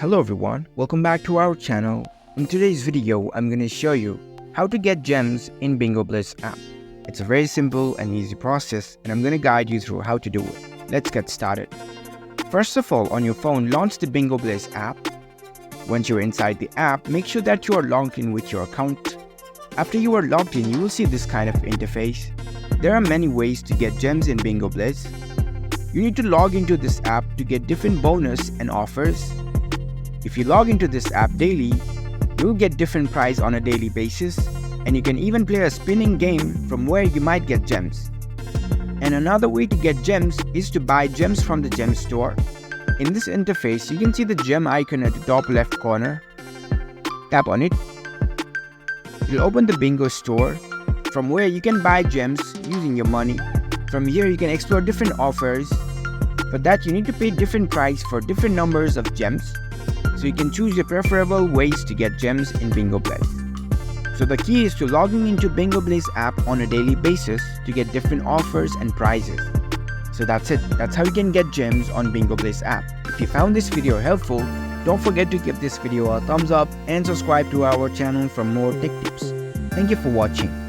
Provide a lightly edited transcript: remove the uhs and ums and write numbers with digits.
Hello everyone, welcome back to our channel. In today's video, I'm going to show you how to get gems in Bingo Blitz app. It's a very simple and easy process and I'm going to guide you through how to do it. Let's get started. First of all, on your phone, launch the Bingo Blitz app. Once you're inside the app, make sure that you are logged in with your account. After you are logged in, you will see this kind of interface. There are many ways to get gems in Bingo Blitz. You need to log into this app to get different bonus and offers. If you log into this app daily, you'll get different prize on a daily basis, and you can even play a spinning game from where you might get gems. And another way to get gems is to buy gems from the gem store. In this interface, you can see the gem icon at the top left corner. Tap on it. It'll open the Bingo store, from where you can buy gems using your money. From here, you can explore different offers. For that, you need to pay different price for different numbers of gems. So you can choose your preferable ways to get gems in Bingo Blitz. So the key is to logging into Bingo Blitz app on a daily basis to get different offers and prizes. So that's it. That's how you can get gems on Bingo Blitz app. If you found this video helpful, don't forget to give this video a thumbs up and subscribe to our channel for more tech tips. Thank you for watching.